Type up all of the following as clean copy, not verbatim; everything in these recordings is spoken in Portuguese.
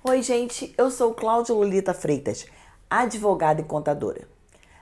Oi, gente, eu sou Cláudia Lolita Freitas, advogada e contadora.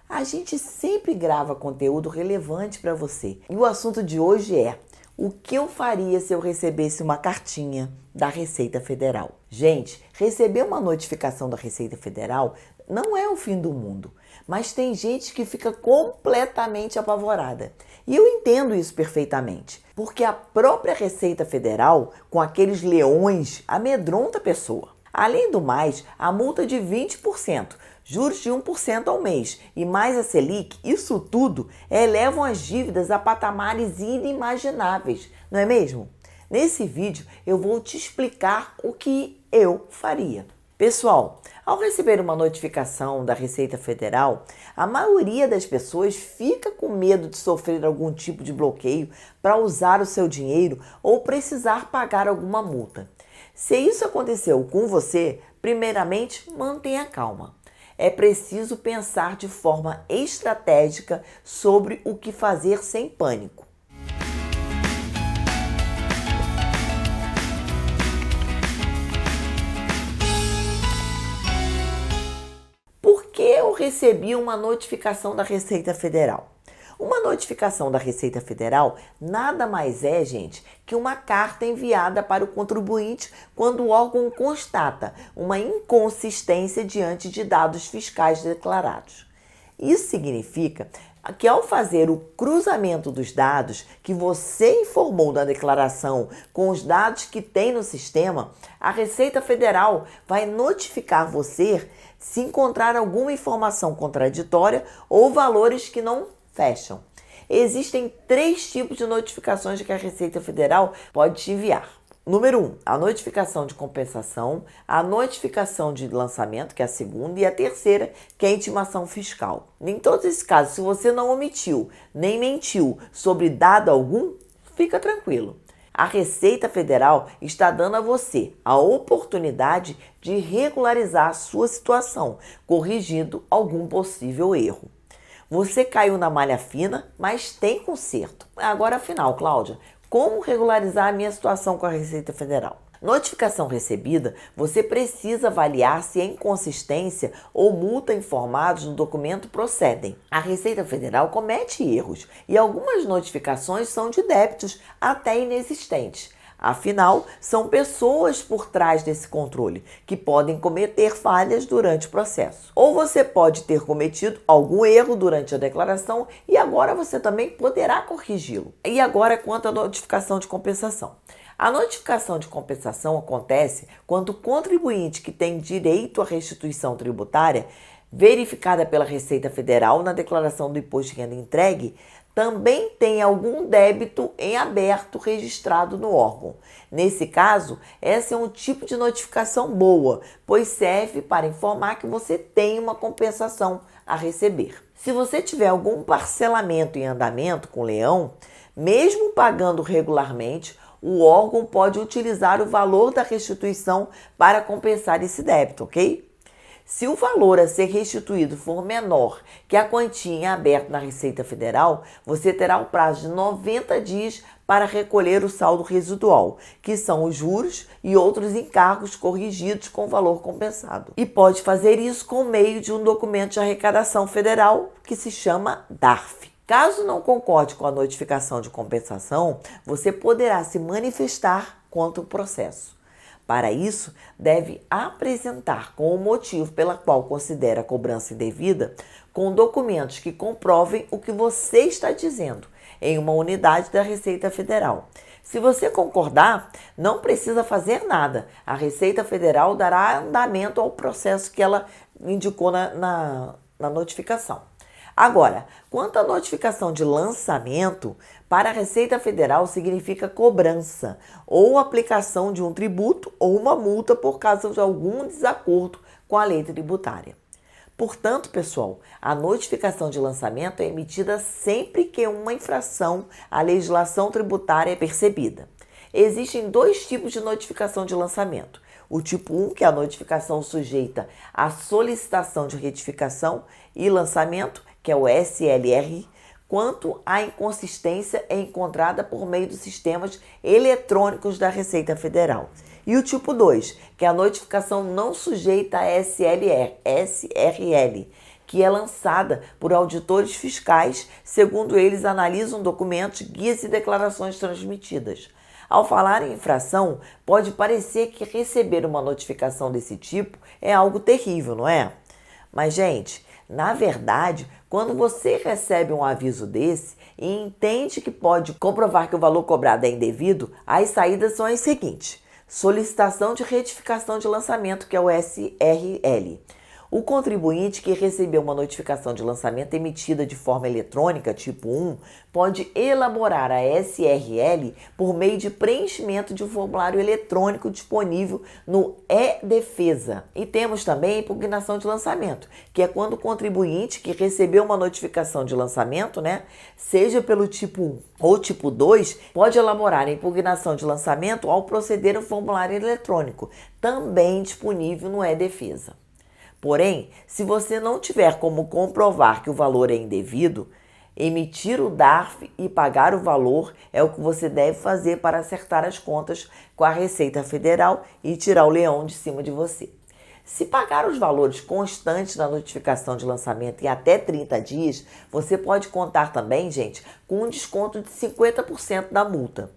A gente sempre grava conteúdo relevante para você. E o assunto de hoje é: o que eu faria se eu recebesse uma cartinha da Receita Federal? Gente, receber uma notificação da Receita Federal não é o fim do mundo, mas tem gente que fica completamente apavorada. E eu entendo isso perfeitamente, porque a própria Receita Federal, com aqueles leões, amedronta a pessoa. Além do mais, a multa de 20%, juros de 1% ao mês e mais a Selic, isso tudo elevam as dívidas a patamares inimagináveis, não é mesmo? Nesse vídeo eu vou te explicar o que eu faria. Pessoal, ao receber uma notificação da Receita Federal, a maioria das pessoas fica com medo de sofrer algum tipo de bloqueio para usar o seu dinheiro ou precisar pagar alguma multa. Se isso aconteceu com você, primeiramente, mantenha calma. É preciso pensar de forma estratégica sobre o que fazer sem pânico. Por que eu recebi uma notificação da Receita Federal? Uma notificação da Receita Federal nada mais é, gente, que uma carta enviada para o contribuinte quando o órgão constata uma inconsistência diante de dados fiscais declarados. Isso significa que ao fazer o cruzamento dos dados que você informou na declaração com os dados que tem no sistema, a Receita Federal vai notificar você se encontrar alguma informação contraditória ou valores que não fecham. Existem 3 tipos de notificações que a Receita Federal pode te enviar. Número 1, a notificação de compensação, a notificação de lançamento, que é a segunda, e a terceira, que é a intimação fiscal. Em todos esses casos, se você não omitiu nem mentiu sobre dado algum, fica tranquilo. A Receita Federal está dando a você a oportunidade de regularizar a sua situação, corrigindo algum possível erro. Você caiu na malha fina, mas tem conserto. Agora, afinal, Cláudia, como regularizar a minha situação com a Receita Federal? Notificação recebida, você precisa avaliar se a inconsistência ou multa informados no documento procedem. A Receita Federal comete erros e algumas notificações são de débitos até inexistentes. Afinal, são pessoas por trás desse controle que podem cometer falhas durante o processo. Ou você pode ter cometido algum erro durante a declaração e agora você também poderá corrigi-lo. E agora, quanto à notificação de compensação. A notificação de compensação acontece quando o contribuinte que tem direito à restituição tributária, verificada pela Receita Federal na declaração do imposto de renda entregue, também tem algum débito em aberto registrado no órgão. Nesse caso, essa é um tipo de notificação boa, pois serve para informar que você tem uma compensação a receber. Se você tiver algum parcelamento em andamento com o leão, mesmo pagando regularmente, o órgão pode utilizar o valor da restituição para compensar esse débito, ok? Se o valor a ser restituído for menor que a quantia em aberto na Receita Federal, você terá o prazo de 90 dias para recolher o saldo residual, que são os juros e outros encargos corrigidos com o valor compensado. E pode fazer isso com meio de um documento de arrecadação federal que se chama DARF. Caso não concorde com a notificação de compensação, você poderá se manifestar contra o processo. Para isso, deve apresentar com o motivo pela qual considera a cobrança indevida, com documentos que comprovem o que você está dizendo, em uma unidade da Receita Federal. Se você concordar, não precisa fazer nada. A Receita Federal dará andamento ao processo que ela indicou na notificação. Agora, quanto à notificação de lançamento, para a Receita Federal significa cobrança ou aplicação de um tributo ou uma multa por causa de algum desacordo com a lei tributária. Portanto, pessoal, a notificação de lançamento é emitida sempre que uma infração à legislação tributária é percebida. Existem 2 tipos de notificação de lançamento. O tipo 1, que é a notificação sujeita à solicitação de retificação e lançamento, que é o SLR, quanto a inconsistência é encontrada por meio dos sistemas eletrônicos da Receita Federal. E o tipo 2, que é a notificação não sujeita a SRL, que é lançada por auditores fiscais, segundo eles analisam documentos, guias e declarações transmitidas. Ao falar em infração, pode parecer que receber uma notificação desse tipo é algo terrível, não é? Mas, gente, na verdade, quando você recebe um aviso desse e entende que pode comprovar que o valor cobrado é indevido, as saídas são as seguintes: solicitação de retificação de lançamento, que é o SRL. O contribuinte que recebeu uma notificação de lançamento emitida de forma eletrônica, tipo 1, pode elaborar a SRL por meio de preenchimento de um formulário eletrônico disponível no e-Defesa. E temos também a impugnação de lançamento, que é quando o contribuinte que recebeu uma notificação de lançamento, seja pelo tipo 1 ou tipo 2, pode elaborar a impugnação de lançamento ao proceder ao formulário eletrônico, também disponível no e-Defesa. Porém, se você não tiver como comprovar que o valor é indevido, emitir o DARF e pagar o valor é o que você deve fazer para acertar as contas com a Receita Federal e tirar o leão de cima de você. Se pagar os valores constantes da notificação de lançamento em até 30 dias, você pode contar também, gente, com um desconto de 50% da multa.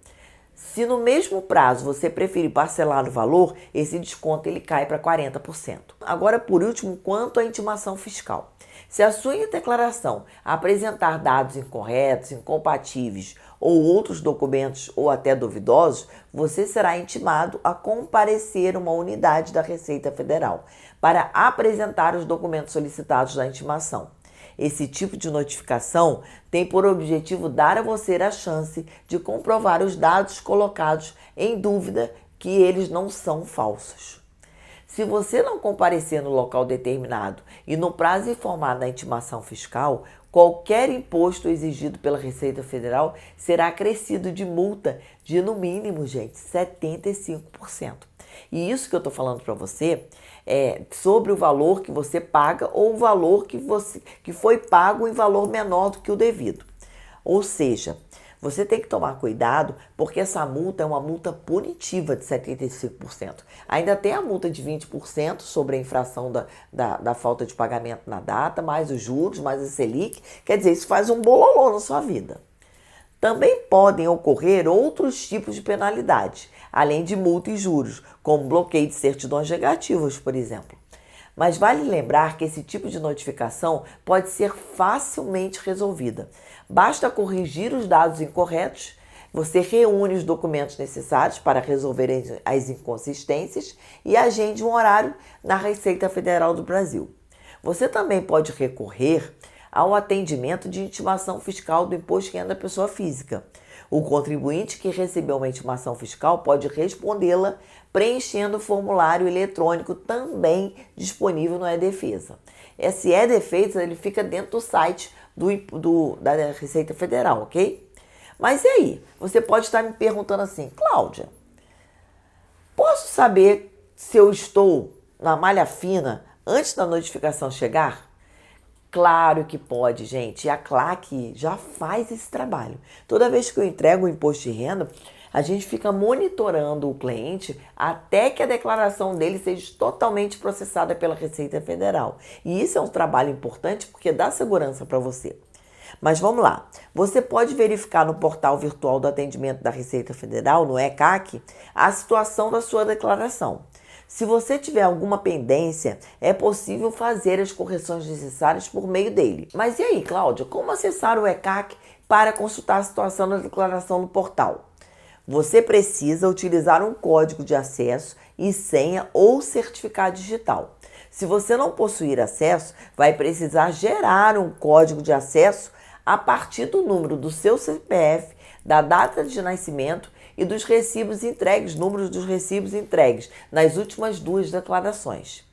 Se no mesmo prazo você preferir parcelar o valor, esse desconto ele cai para 40%. Agora, por último, quanto à intimação fiscal. Se a sua declaração apresentar dados incorretos, incompatíveis ou outros documentos ou até duvidosos, você será intimado a comparecer a uma unidade da Receita Federal para apresentar os documentos solicitados da intimação. Esse tipo de notificação tem por objetivo dar a você a chance de comprovar os dados colocados em dúvida que eles não são falsos. Se você não comparecer no local determinado e no prazo informado da intimação fiscal, qualquer imposto exigido pela Receita Federal será acrescido de multa de, no mínimo, gente, 75%. E isso que eu estou falando para você é sobre o valor que você paga ou o valor que foi pago em valor menor do que o devido. Ou seja, você tem que tomar cuidado porque essa multa é uma multa punitiva de 75%. Ainda tem a multa de 20% sobre a infração da falta de pagamento na data, mais os juros, mais a Selic. Quer dizer, isso faz um bololô na sua vida. Também podem ocorrer outros tipos de penalidades, além de multa e juros, como bloqueio de certidões negativas, por exemplo. Mas vale lembrar que esse tipo de notificação pode ser facilmente resolvida. Basta corrigir os dados incorretos, você reúne os documentos necessários para resolver as inconsistências e agende um horário na Receita Federal do Brasil. Você também pode recorrer ao atendimento de intimação fiscal do Imposto de Renda da Pessoa Física. O contribuinte que recebeu uma intimação fiscal pode respondê-la preenchendo o formulário eletrônico também disponível no e-Defesa. Esse e-Defesa ele fica dentro do site da Receita Federal, ok? Mas e aí? Você pode estar me perguntando assim: Cláudia, posso saber se eu estou na malha fina antes da notificação chegar? Claro que pode, gente. E a CLAC já faz esse trabalho. Toda vez que eu entrego o imposto de renda, a gente fica monitorando o cliente até que a declaração dele seja totalmente processada pela Receita Federal. E isso é um trabalho importante porque dá segurança para você. Mas vamos lá. Você pode verificar no portal virtual do atendimento da Receita Federal, no ECAC, a situação da sua declaração. Se você tiver alguma pendência, é possível fazer as correções necessárias por meio dele. Mas e aí, Cláudia, como acessar o ECAC para consultar a situação da declaração no portal? Você precisa utilizar um código de acesso e senha ou certificado digital. Se você não possuir acesso, vai precisar gerar um código de acesso a partir do número do seu CPF, da data de nascimento e dos recibos entregues, números dos recibos entregues nas últimas 2 declarações.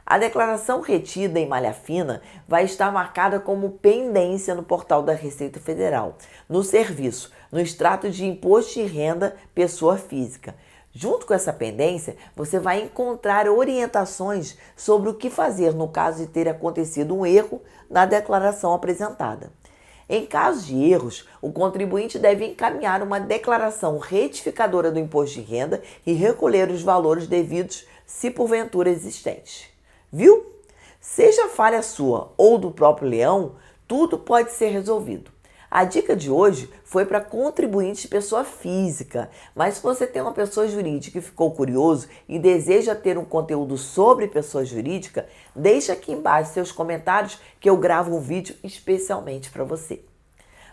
A declaração retida em malha fina vai estar marcada como pendência no portal da Receita Federal, no serviço, no extrato de imposto de renda pessoa física. Junto com essa pendência, você vai encontrar orientações sobre o que fazer no caso de ter acontecido um erro na declaração apresentada. Em caso de erros, o contribuinte deve encaminhar uma declaração retificadora do imposto de renda e recolher os valores devidos, se porventura existentes. Viu? Seja falha sua ou do próprio leão, tudo pode ser resolvido. A dica de hoje foi para contribuinte de pessoa física, mas se você tem uma pessoa jurídica e ficou curioso e deseja ter um conteúdo sobre pessoa jurídica, deixa aqui embaixo seus comentários que eu gravo um vídeo especialmente para você.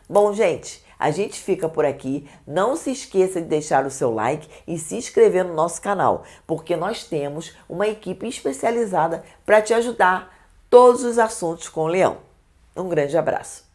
Bom, gente, a gente fica por aqui. Não se esqueça de deixar o seu like e se inscrever no nosso canal, porque nós temos uma equipe especializada para te ajudar todos os assuntos com o leão. Um grande abraço.